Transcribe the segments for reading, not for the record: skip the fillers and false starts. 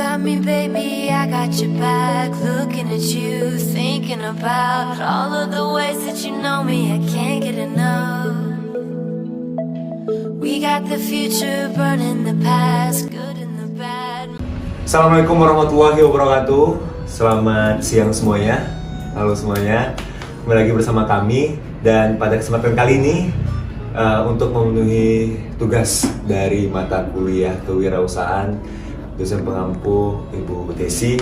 got me, baby, I got your back. Looking at you, thinking about all of the ways that you know me. I can't get enough. We got the future burning the past, good and the bad. Assalamualaikum warahmatullahi wabarakatuh. Selamat siang semuanya. Halo semuanya. Kembali lagi bersama kami. Dan pada kesempatan kali ini untuk memenuhi tugas dari mata kuliah kewirausahaan dosen pengampu Ibu Desi,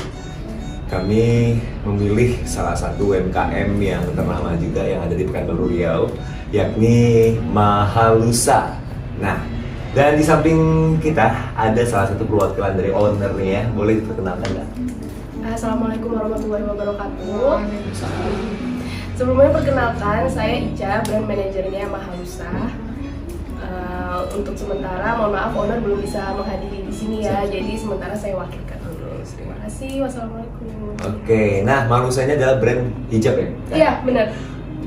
kami memilih salah satu UMKM yang ternama juga yang ada di Pekanbaru Riau, yakni Mahalusa. Nah, dan di samping kita ada salah satu perwakilan dari ownernya. Boleh diperkenalkan nggak? Assalamualaikum warahmatullahi wabarakatuh. Sebelumnya perkenalkan, saya Ica, brand manajernya Mahalusa. Untuk sementara, mohon maaf, owner belum bisa menghadiri di sini ya, jadi sementara saya wakilkan dulu. Terima kasih, wassalamualaikum. Oke, nah Mahalusa ini adalah brand hijab ya? Iya, benar.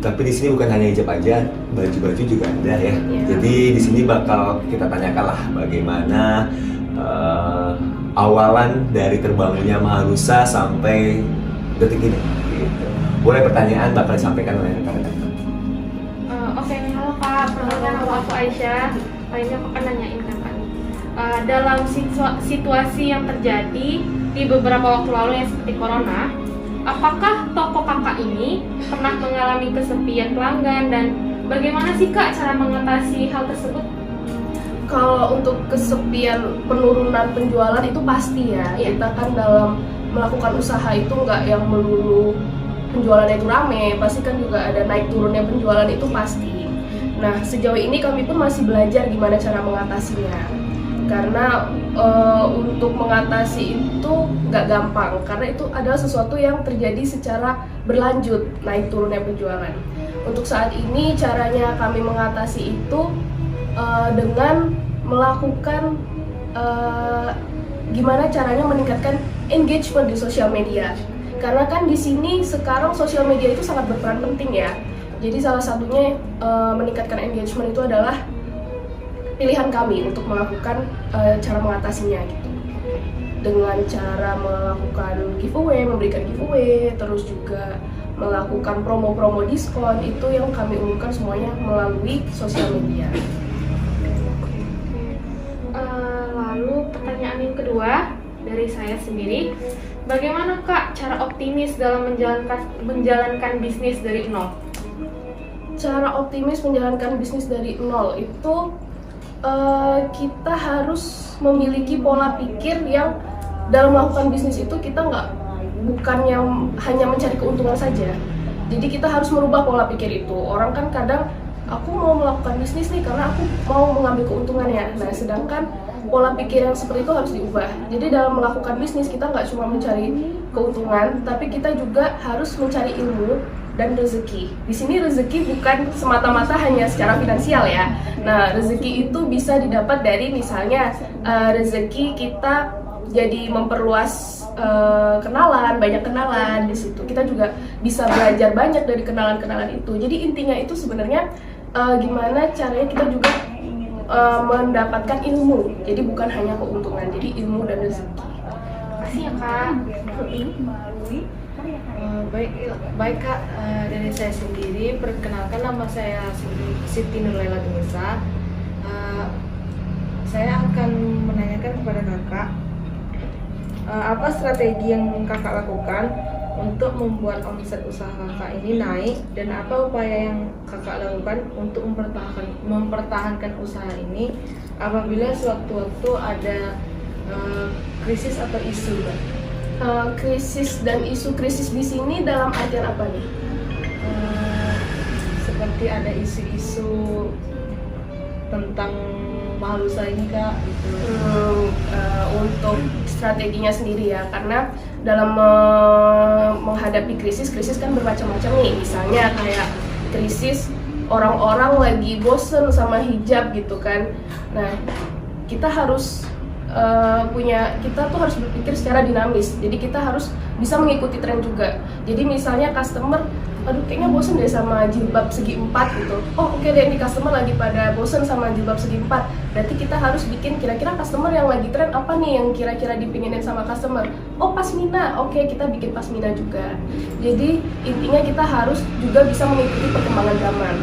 Tapi di sini bukan hanya hijab aja, baju-baju juga ada ya. Iya. Jadi di sini bakal kita tanyakan lah bagaimana awalan dari terbangunnya Mahalusa sampai detik ini. Gitu. Boleh pertanyaan bakal disampaikan oleh rekan-rekan. Oke, halo Kak, perkenalkan nama aku Aisyah. Ini aku akan nanyain Kakak nih. Dalam situasi yang terjadi di beberapa waktu lalu yang seperti corona, apakah toko Kakak ini pernah mengalami kesepian pelanggan dan bagaimana sih Kak cara mengatasi hal tersebut? Kalau untuk kesepian penurunan penjualan itu pasti ya. Kita kan dalam melakukan usaha itu nggak yang melulu penjualannya itu rame, pasti kan juga ada naik turunnya penjualan, itu pasti. Nah, sejauh ini kami pun masih belajar gimana cara mengatasinya. Karena untuk mengatasi itu nggak gampang, karena itu adalah sesuatu yang terjadi secara berlanjut, naik turunnya penjualan. Untuk saat ini caranya kami mengatasi itu dengan melakukan gimana caranya meningkatkan engagement di sosial media. Karena kan di sini sekarang sosial media itu sangat berperan penting ya. Jadi salah satunya meningkatkan engagement itu adalah pilihan kami untuk melakukan cara mengatasinya gitu. Dengan cara melakukan giveaway, memberikan giveaway, terus juga melakukan promo-promo diskon, itu yang kami umumkan semuanya melalui sosial media. Lalu pertanyaan yang kedua dari saya sendiri, bagaimana Kak cara optimis dalam menjalankan bisnis dari nol? Cara optimis menjalankan bisnis dari nol itu kita harus memiliki pola pikir yang dalam melakukan bisnis itu kita bukannya hanya mencari keuntungan saja. Jadi kita harus merubah pola pikir itu. Orang kan kadang aku mau melakukan bisnis nih karena aku mau mengambil keuntungannya. Nah, sedangkan pola pikir yang seperti itu harus diubah. Jadi dalam melakukan bisnis kita nggak cuma mencari keuntungan, tapi kita juga harus mencari ilmu dan rezeki. Di sini rezeki bukan semata-mata hanya secara finansial ya. Nah, rezeki itu bisa didapat dari misalnya rezeki kita jadi memperluas kenalan, banyak kenalan di situ. Kita juga bisa belajar banyak dari kenalan-kenalan itu. Jadi intinya itu sebenarnya gimana caranya kita juga mendapatkan ilmu. Jadi bukan hanya keuntungan, jadi ilmu dan rezeki. Makasih ya Kak. Baik Kak, dari saya sendiri, perkenalkan nama saya Siti Nurlaila Tunisa. Saya akan menanyakan kepada Kakak, apa strategi yang Kakak lakukan untuk membuat omset usaha Kakak ini naik, dan apa upaya yang Kakak lakukan untuk mempertahankan usaha ini apabila sewaktu-waktu ada krisis atau isu, Kak? Krisis dan isu. Krisis di sini dalam artian apa nih? Seperti ada isu-isu tentang Mahalusa ini Kak, gitu. Untuk strateginya sendiri ya, karena dalam menghadapi krisis kan bermacam-macam nih. Misalnya kayak krisis orang-orang lagi bosen sama hijab gitu kan. Nah, kita harus kita tuh harus berpikir secara dinamis. Jadi kita harus bisa mengikuti tren juga. Jadi misalnya customer, aduh kayaknya bosen deh sama jilbab segi 4 gitu. Oh oke deh, ini customer lagi pada bosen sama jilbab segi 4. Berarti kita harus bikin kira-kira customer yang lagi tren apa nih yang kira-kira dipinginin sama customer. Oh pasmina, oke kita bikin pasmina juga. Jadi intinya kita harus juga bisa mengikuti perkembangan zaman.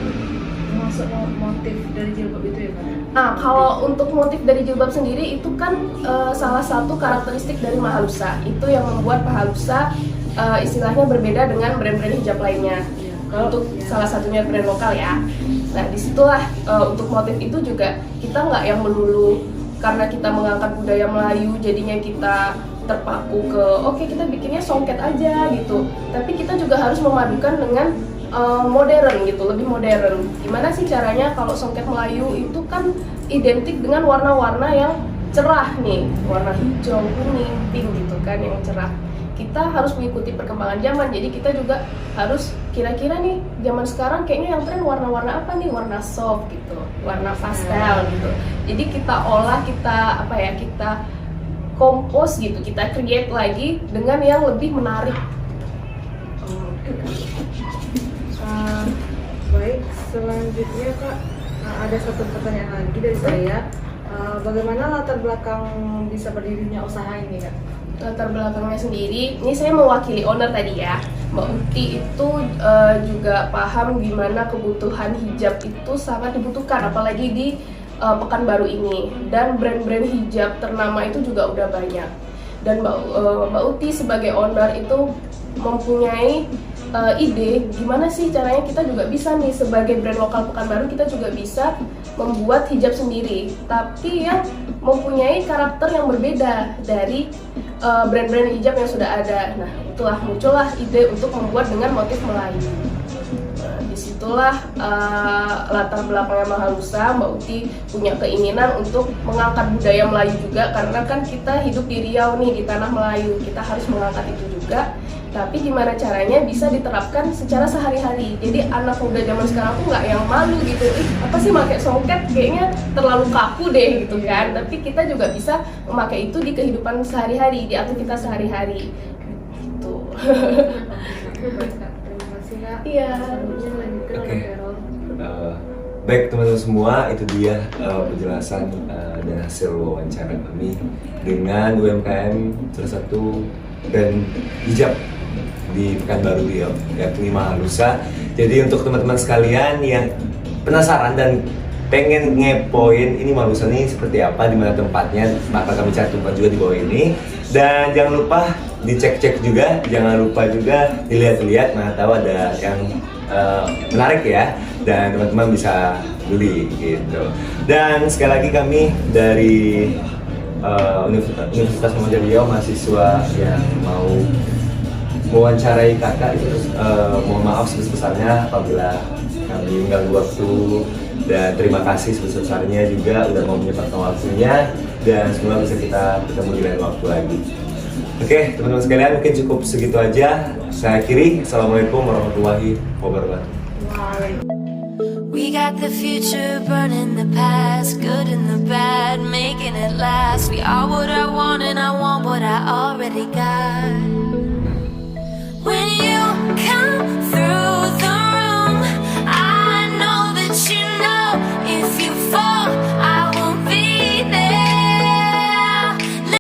Masuk motif dari jilbab itu ya Kak? Nah, kalau untuk motif dari jilbab sendiri itu kan salah satu karakteristik dari Mahalusa. Itu yang membuat Mahalusa istilahnya berbeda dengan brand-brand hijab lainnya. Untuk salah satunya brand lokal ya. Nah, disitulah untuk motif itu juga kita nggak yang melulu karena kita mengangkat budaya Melayu jadinya kita terpaku ke oke, kita bikinnya songket aja gitu. Tapi kita juga harus memadukan dengan modern gitu, lebih modern. Gimana sih caranya kalau songket Melayu itu kan identik dengan warna-warna yang cerah nih, warna hijau, kuning, pink gitu kan yang cerah. Kita harus mengikuti perkembangan zaman, jadi kita juga harus kira-kira nih zaman sekarang kayaknya yang tren warna-warna apa nih, warna soft gitu, warna pastel gitu. Jadi kita olah, kita kompos gitu, kita create lagi dengan yang lebih menarik. Baik, selanjutnya Kak, ada satu pertanyaan lagi dari saya. Bagaimana latar belakang bisa berdirinya usaha ini Kak? Latar belakangnya sendiri, ini saya mewakili owner tadi ya. Mbak Uti itu juga paham gimana kebutuhan hijab itu sangat dibutuhkan, apalagi di Pekanbaru ini. Dan brand-brand hijab ternama itu juga udah banyak. Dan Mbak Uti sebagai owner itu mempunyai ide gimana sih caranya kita juga bisa nih sebagai brand lokal Pekanbaru kita juga bisa membuat hijab sendiri, tapi yang mempunyai karakter yang berbeda dari brand-brand hijab yang sudah ada. Nah, itulah muncullah ide untuk membuat dengan motif Melayu. Nah, disitulah latar belakangnya Mahalusa. Mbak Uti punya keinginan untuk mengangkat budaya Melayu juga, karena kan kita hidup di Riau nih, di tanah Melayu, kita harus mengangkat itu juga. Tapi gimana caranya bisa diterapkan secara sehari-hari. Jadi anak muda zaman sekarang tuh nggak yang malu gitu, apa sih pakai songket kayaknya terlalu kaku deh gitu kan. Tapi kita juga bisa memakai itu di kehidupan sehari-hari, di aktivitas sehari-hari gitu. Terima kasih Kak. Iya. Selanjutnya lanjutkan Oke. oleh Carol. Baik teman-teman semua, itu dia penjelasan dan hasil wawancara kami dengan UMKM salah satu brand hijab di Pekanbaru Riau, yakni Mahalusa. Jadi untuk teman-teman sekalian yang penasaran dan pengen ngepoin ini Mahalusa ini seperti apa, di mana tempatnya, maka kami cantumkan juga di bawah ini. Dan jangan lupa dicek-cek juga, jangan lupa juga dilihat-lihat, mana tahu ada yang menarik ya, dan teman-teman bisa beli gitu. Dan sekali lagi kami dari Universitas Muhammadiyah Riau, mahasiswa yang mau mewawancarai kakak itu mohon maaf sebesar-besarnya apabila kami mengganggu waktu, dan terima kasih sebesar-besarnya juga udah mau menyempatkan waktunya, dan semoga bisa kita ketemu di lain waktu lagi. Oke, teman-teman sekalian, mungkin cukup segitu aja. Saya akhiri. Assalamualaikum warahmatullahi wabarakatuh. We got the future burning the past, good and the bad, making it last. We are what I want and I want what I already got.